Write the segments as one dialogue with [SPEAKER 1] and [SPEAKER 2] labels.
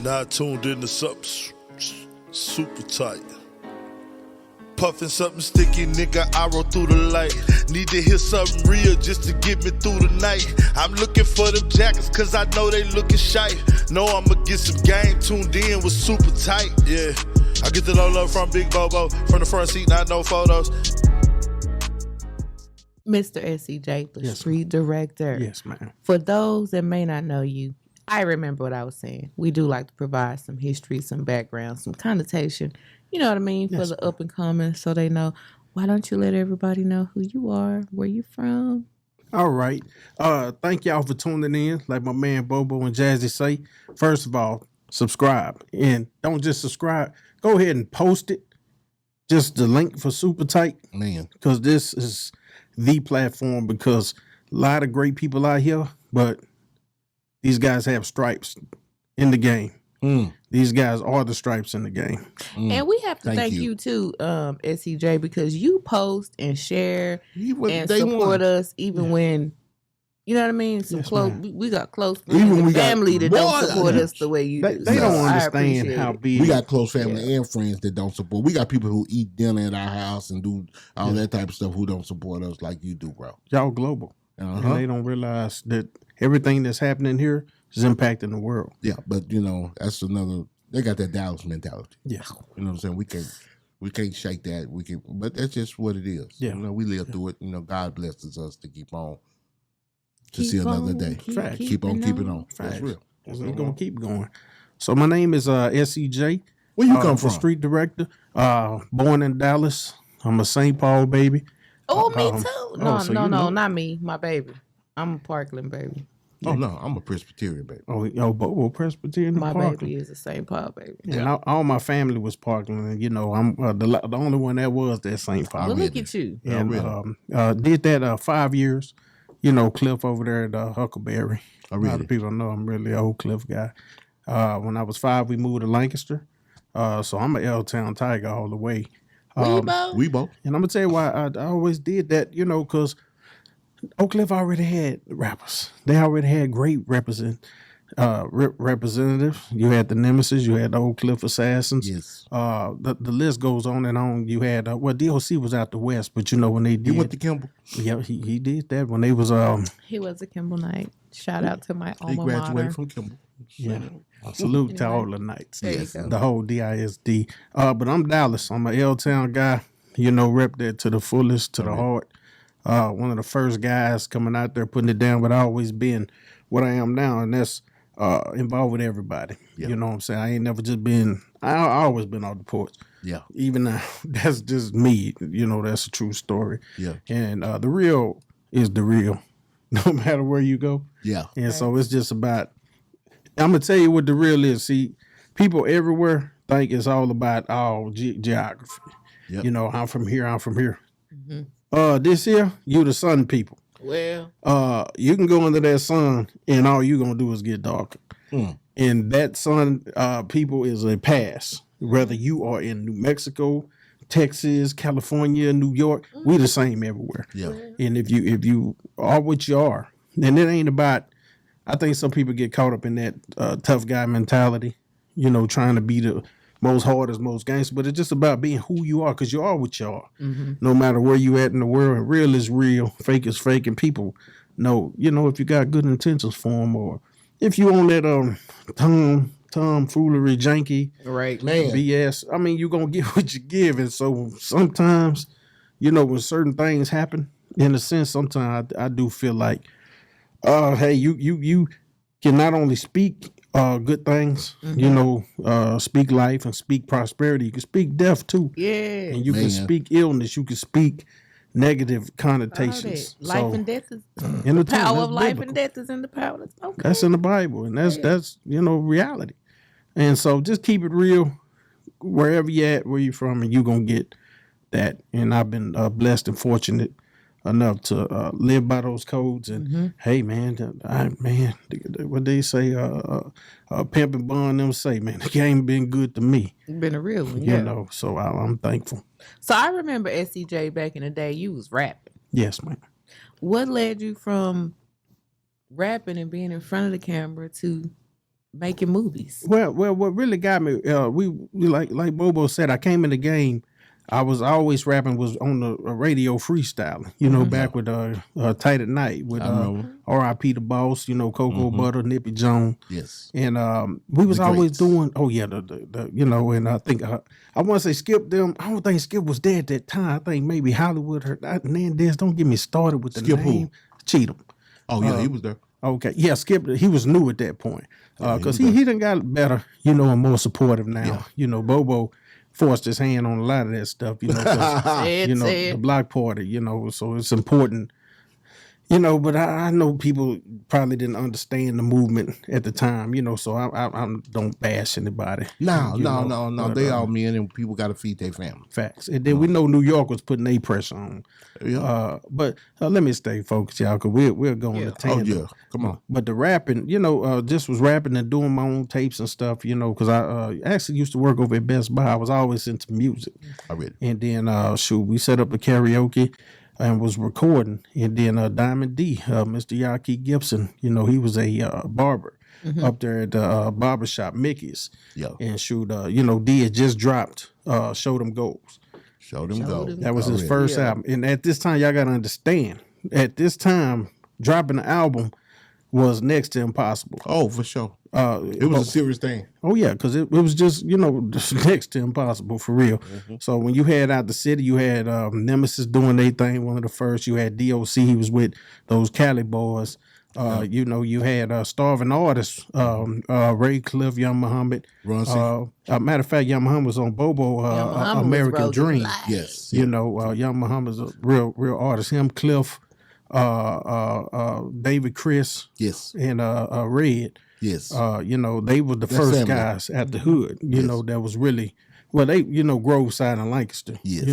[SPEAKER 1] Now tuned into something super tight. Puffin' something sticky, nigga, I roll through the light. Need to hear something real just to get me through the night. I'm looking for them jackets cause I know they looking shy. Know I'ma get some game, tuned in with super tight, yeah. I get the low love from Big Bobo, from the front seat, not no photos.
[SPEAKER 2] Mr. S.E.J, the
[SPEAKER 3] Yes,
[SPEAKER 2] street director.
[SPEAKER 3] Yes, ma'am.
[SPEAKER 2] For those that may not know you, I remember what I was saying. We do like to provide some history, some background, some connotation, you know what I mean, for
[SPEAKER 3] Yes,
[SPEAKER 2] the up and coming so they know. Why don't you let everybody know who you are, where you from?
[SPEAKER 3] All right. Thank y'all for tuning in. Like my man Bobo and Jazzy say, first of all, subscribe. And don't just subscribe. Go ahead and post it. Just the link for Super Tight.
[SPEAKER 4] Man.
[SPEAKER 3] Because this is the platform, because a lot of great people out here, but these guys have stripes in the game. These guys are the stripes in the game.
[SPEAKER 2] And we have to thank you too, S.E.J, because you post and share and support us even when, you know what I mean? Some close, we got close friends and family that don't support us the way you do.
[SPEAKER 3] They don't understand how big.
[SPEAKER 4] We got close family and friends that don't support. We got people who eat dinner at our house and do all that type of stuff who don't support us like you do, bro.
[SPEAKER 3] Y'all global. And they don't realize that everything that's happening here is impacting the world.
[SPEAKER 4] Yeah, but you know, that's another. They got that Dallas mentality.
[SPEAKER 3] Yeah,
[SPEAKER 4] you know what I'm saying. We can't shake that. We can, but that's just what it is.
[SPEAKER 3] Yeah,
[SPEAKER 4] you know, we live through it. You know, God blesses us to keep on to see another day. Keep on keeping on. That's real.
[SPEAKER 3] We're gonna keep going. So my name is S.E.J.
[SPEAKER 4] Where you come from?
[SPEAKER 3] Street director. Born in Dallas. I'm a St. Paul baby.
[SPEAKER 2] Oh, me too. No, not me. My baby. I'm a Parkland baby.
[SPEAKER 4] Oh no, I'm a Presbyterian baby.
[SPEAKER 3] Bobo Presbyterian.
[SPEAKER 2] My baby is a St. Paul baby.
[SPEAKER 3] And all my family was Parkland, and you know I'm the only one that was that St. Paul.
[SPEAKER 2] Well, look at you.
[SPEAKER 3] And did that 5 years. You know, Cliff over there at Huckleberry. A lot of people know I'm really an old Cliff guy. When I was 5, we moved to Lancaster. So I'm an L-Town Tiger all the way.
[SPEAKER 4] Weebo.
[SPEAKER 3] And I'm going to tell you why I always did that, you know, because Oak Cliff already had rappers. They already had great representatives. You had the Nemesis. You had the Oak Cliff Assassins.
[SPEAKER 4] Yes.
[SPEAKER 3] The list goes on and on. You had DOC was out the West, but you know when they did,
[SPEAKER 4] he went to Kimball.
[SPEAKER 3] Yeah, he did that when they was
[SPEAKER 2] He was a Kimball Knight. Shout out to my alma mater.
[SPEAKER 4] He graduated from Kimball.
[SPEAKER 3] Yeah. Salute to all the Knights.
[SPEAKER 2] Yes.
[SPEAKER 3] The whole DISD. But I'm Dallas. I'm a L-Town guy. You know, rep that to the fullest, to the heart. One of the first guys coming out there putting it down, but I always been what I am now, and that's involved with everybody. Yeah. You know what I'm saying? I ain't never just been, I always been on the porch.
[SPEAKER 4] Yeah.
[SPEAKER 3] Even now, that's just me. You know, that's a true story.
[SPEAKER 4] Yeah.
[SPEAKER 3] And the real is the real, no matter where you go.
[SPEAKER 4] Yeah.
[SPEAKER 3] And so it's just about, I'm going to tell you what the real is. See, people everywhere think it's all about geography. Yep. You know, I'm from here, I'm from here. Mm-hmm. This here, you the sun people.
[SPEAKER 2] Well,
[SPEAKER 3] you can go into that sun and all you gonna do is get darker. And that sun people is a pass. Whether you are in New Mexico, Texas, California, New York, we the same everywhere.
[SPEAKER 4] Yeah.
[SPEAKER 3] And if you are what you are, then it ain't about, I think some people get caught up in that tough guy mentality, you know, trying to be the most hardest, most gangster, but it's just about being who you are, because you are what you are. Mm-hmm. No matter where you at in the world, and real is real, fake is fake, and people know, you know, if you got good intentions for them, or if you on that tomfoolery, janky,
[SPEAKER 2] right,
[SPEAKER 4] man,
[SPEAKER 3] BS, I mean, you're going to get what you give. And so sometimes, you know, when certain things happen, in a sense, sometimes I do feel like, hey, you can not only speak good things, you know, speak life and speak prosperity. You can speak death too.
[SPEAKER 2] Yeah.
[SPEAKER 3] And you can speak illness. You can speak negative connotations.
[SPEAKER 2] Life and death is the power of life and death is in the power of smoke.
[SPEAKER 3] That's in the Bible. And that's you know, reality. And so just keep it real wherever you at, where you from, and you're going to get that. And I've been blessed and fortunate enough to live by those codes. And hey, man, what they say, Pimp and Bond them say, man, the game been good to me.
[SPEAKER 2] Been a real one, yeah.
[SPEAKER 3] You know, so I'm thankful.
[SPEAKER 2] So I remember S.E.J back in the day, you was rapping.
[SPEAKER 3] Yes, man.
[SPEAKER 2] What led you from rapping and being in front of the camera to making movies.
[SPEAKER 3] Well, what really got me, we like Bobo said, I came in the game. I was always rapping, was on the radio freestyling, back with Tight at Night with R.I.P. the Boss, Cocoa Butter, Nippy Jones.
[SPEAKER 4] Yes.
[SPEAKER 3] And we was always doing, and I think, I want to say Skip them. I don't think Skip was there at that time. I think maybe Hollywood heard that. Nandez, don't get me started with the
[SPEAKER 4] Skip
[SPEAKER 3] name.
[SPEAKER 4] Who?
[SPEAKER 3] Cheatham.
[SPEAKER 4] Oh, yeah, he was there.
[SPEAKER 3] Okay. Yeah, Skip, he was new at that point. Because he done got better, and more supportive now.
[SPEAKER 4] Yeah.
[SPEAKER 3] Bobo forced his hand on a lot of that stuff, the block party, so it's important. But I know people probably didn't understand the movement at the time, so I don't bash anybody.
[SPEAKER 4] No. They all men and people got to feed their family.
[SPEAKER 3] Facts. And then we know New York was putting their pressure on.
[SPEAKER 4] Yeah.
[SPEAKER 3] But let me stay focused, y'all, because we're going to tangent.
[SPEAKER 4] Oh, yeah. Come on.
[SPEAKER 3] But the rapping, just was rapping and doing my own tapes and stuff, because I actually used to work over at Best Buy. I was always into music.
[SPEAKER 4] I read it.
[SPEAKER 3] And then, we set up the karaoke and was recording. And then Diamond D, Mr. Yaki Gibson, he was a barber up there at the barbershop, Mickey's.
[SPEAKER 4] Yeah.
[SPEAKER 3] And D had just dropped Show Them Goals.
[SPEAKER 4] Show Them Goals.
[SPEAKER 3] That was his first album. And at this time, y'all got to understand, at this time, dropping an album was next to impossible.
[SPEAKER 4] Oh, for sure. It was a serious thing.
[SPEAKER 3] Oh, yeah, because it was just, just next to impossible, for real. Mm-hmm. So when you had Out the City, you had Nemesis doing their thing, one of the first. You had DOC, he was with those Cali boys. You had starving artists, Ray Cliff, Young Muhammad. Matter of fact, Young Muhammad was on Bobo, American Dream.
[SPEAKER 4] Yes.
[SPEAKER 3] Young Muhammad's a real artist. Him, Cliff, David Chris.
[SPEAKER 4] Yes.
[SPEAKER 3] And Red.
[SPEAKER 4] Yes.
[SPEAKER 3] They were the first guys at the hood, that was really, they, Grove Side and Lancaster.
[SPEAKER 4] Yes.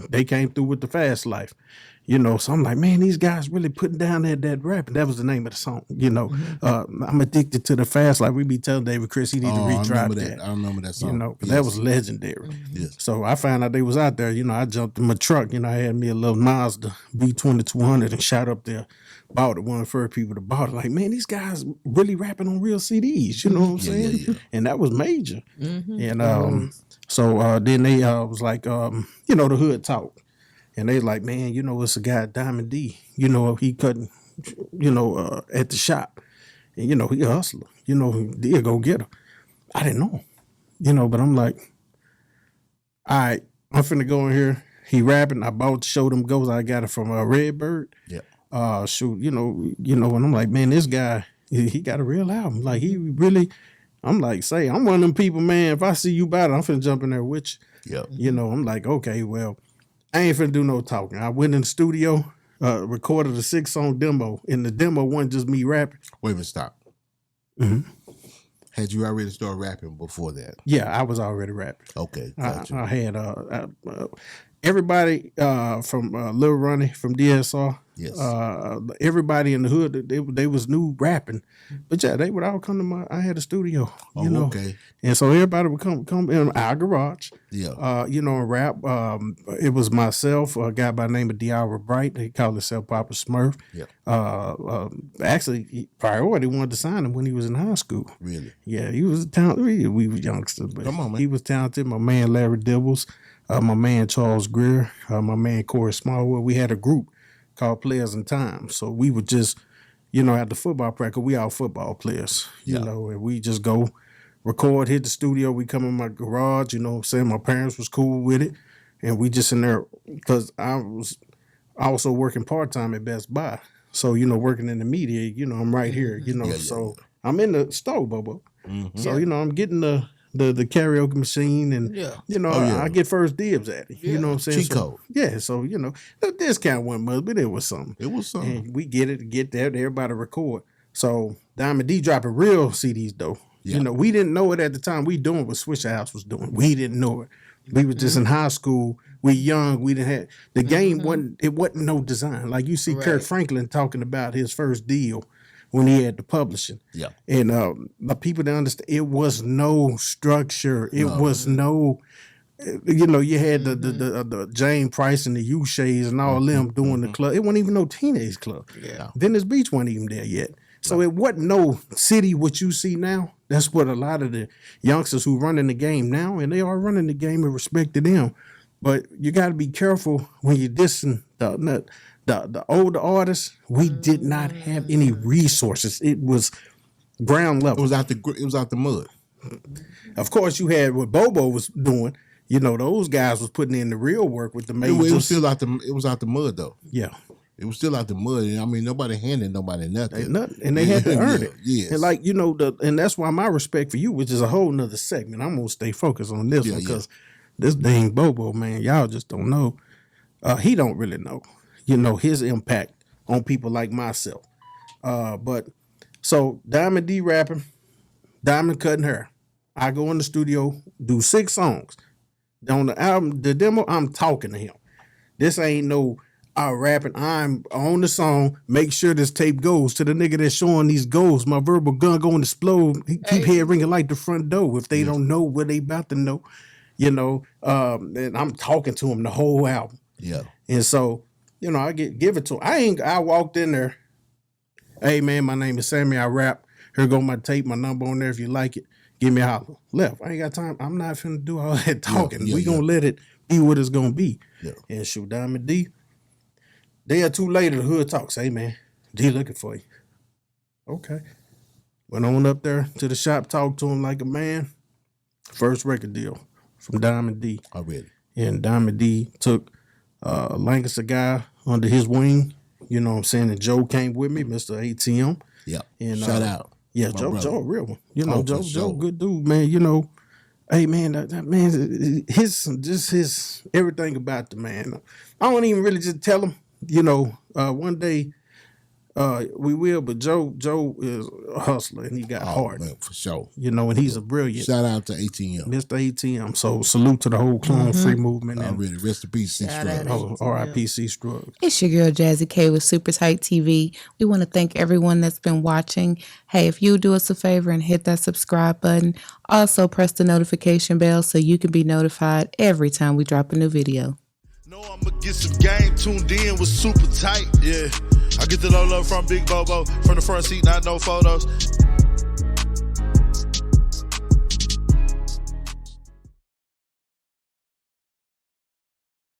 [SPEAKER 3] They came through with the fast life. So I'm like, man, these guys really putting down that rap. That was the name of the song. I'm addicted to the fast life. We be telling David Chris he need to retry that.
[SPEAKER 4] I remember that song.
[SPEAKER 3] That was legendary.
[SPEAKER 4] Yes.
[SPEAKER 3] So I found out they was out there. I jumped in my truck. I had me a little Mazda V2200 and shot up there. Bought it. One of the first people to bought it. Like, man, these guys really rapping on real CDs. You know what I'm saying? Yeah. And that was major. Mm-hmm. And so then they was like, the hood talk. And they like, man, it's a guy, Diamond D. He cutting, at the shop. And, he a hustler. He'll go get her. I didn't know. But I'm like, all right, I'm finna go in here. He rapping. I bought the Show Them Goals. I got it from Redbird.
[SPEAKER 4] Yeah.
[SPEAKER 3] And I'm like, man, this guy, he got a real album. Like, he really, I'm like, I'm one of them people, man. If I see you about it, I'm finna jump in there with you.
[SPEAKER 4] Yeah.
[SPEAKER 3] I'm like, okay, well, I ain't finna do no talking. I went in the studio, recorded a 6-song demo, and the demo wasn't just me rapping.
[SPEAKER 4] Wait a minute, stop.
[SPEAKER 3] Mm-hmm.
[SPEAKER 4] Had you already started rapping before that?
[SPEAKER 3] Yeah, I was already rapping.
[SPEAKER 4] Okay, gotcha.
[SPEAKER 3] I had everybody from Lil Ronnie from DSR.
[SPEAKER 4] Yes.
[SPEAKER 3] Everybody in the hood, they was new rapping, but yeah, they would all come to I had a studio,
[SPEAKER 4] Okay.
[SPEAKER 3] And so everybody would come in our garage,
[SPEAKER 4] and
[SPEAKER 3] rap. It was myself, a guy by the name of Diara Bright. He called himself Papa Smurf.
[SPEAKER 4] Yeah.
[SPEAKER 3] Actually, Priority wanted to sign him when he was in high school.
[SPEAKER 4] Really?
[SPEAKER 3] Yeah, he was talented. We were youngsters, but
[SPEAKER 4] come on, man.
[SPEAKER 3] He was talented. My man Larry Dibbles, my man Charles Greer, my man Corey Smallwood. We had a group called Players in Time. So we would just, at the football practice, we all football players, and we just go record, hit the studio. We come in my garage, saying my parents was cool with it. And we just in there, because I was also working part-time at Best Buy. So, working in the media, I'm right here, so I'm in the store, Bobo. Mm-hmm. So, I'm getting the karaoke machine and, I get first dibs at it. You know what I'm saying?
[SPEAKER 4] Cheat code.
[SPEAKER 3] So, the discount wasn't much, but it was something.
[SPEAKER 4] It was something.
[SPEAKER 3] And we get there, everybody record. So Diamond D dropping real CDs though. Yeah. We didn't know it at the time. We doing what Swisher House was doing. We didn't know it. We was just in high school. We young. We didn't have the game. wasn't no design. Like you see Kirk Franklin talking about his first deal when he had the publishing.
[SPEAKER 4] Yeah.
[SPEAKER 3] And the people didn't understand. It was no structure. It was no. You had the Jane Price and the U-Shays and all them doing the club. It wasn't even no teenage club.
[SPEAKER 4] Yeah.
[SPEAKER 3] Venice Beach wasn't even there yet. So it wasn't no city what you see now That's what a lot of the youngsters who run in the game now, and they are running the game and respect to them. But you got to be careful when you're dissing the older artists. We did not have any resources. It was ground level.
[SPEAKER 4] It was out the mud.
[SPEAKER 3] Of course, you had what Bobo was doing. You know, those guys was putting in the real work with the majors.
[SPEAKER 4] It was still out the mud though.
[SPEAKER 3] Yeah.
[SPEAKER 4] It was still out the mud. I mean, nobody handed nobody nothing.
[SPEAKER 3] And they had to earn it.
[SPEAKER 4] Yes.
[SPEAKER 3] And like, you know, and that's why my respect for you, which is a whole nother segment. I'm going to stay focused on this one because this dang Bobo, man, y'all just don't know. He don't really know, you know, his impact on people like myself. But so Diamond D rapping, Diamond cutting hair. I go in the studio, do 6 songs. On the album, the demo, I'm talking to him. This ain't no rapping. I'm on the song. Make sure this tape goes to the nigga that's showing these goals. My verbal gun going to explode. He keep head ringing like the front door. If they don't know what they about to know, you know. And I'm talking to him the whole album.
[SPEAKER 4] Yeah.
[SPEAKER 3] And so, you know, I give it to him. I walked in there. Hey man, my name is Sammy. I rap. Here go my tape, my number on there. If you like it, give me a holler. Left. I ain't got time. I'm not finna do all that talking. We gonna let it be what it's gonna be. Yeah. And shoot, Diamond D. Day or two later, the hood talks. Hey, man, D looking for you. Okay. Went on up there to the shop, talked to him like a man. First record deal from Diamond D.
[SPEAKER 4] Already.
[SPEAKER 3] And Diamond D took a Lancaster guy under his wing. You know what I'm saying? And Joe came with me, Mr. ATM.
[SPEAKER 4] Yeah.
[SPEAKER 3] And,
[SPEAKER 4] shout out.
[SPEAKER 3] Yeah, Joe, real one. You know, Joe, good dude, man. You know, hey, man, that man, his everything about the man. I don't even really just tell him. You know, one day we will, but Joe is a hustler and he got heart.
[SPEAKER 4] Man, for sure.
[SPEAKER 3] You know, and he's a brilliant.
[SPEAKER 4] Shout out to ATM.
[SPEAKER 3] Mr. ATM. So salute to the whole clone free movement.
[SPEAKER 4] Already. Rest in peace, C. Strugg.
[SPEAKER 3] R.I.P. C. Strugg.
[SPEAKER 2] It's your girl Jazzy K with Super Tight TV. We want to thank everyone that's been watching. Hey, if you do us a favor and hit that subscribe button, also press the notification bell so you can be notified every time we drop a new video.
[SPEAKER 1] Know I'ma get some game tuned in with Super Tight, yeah. I get the low from Big Bobo, from the front seat, not no photos.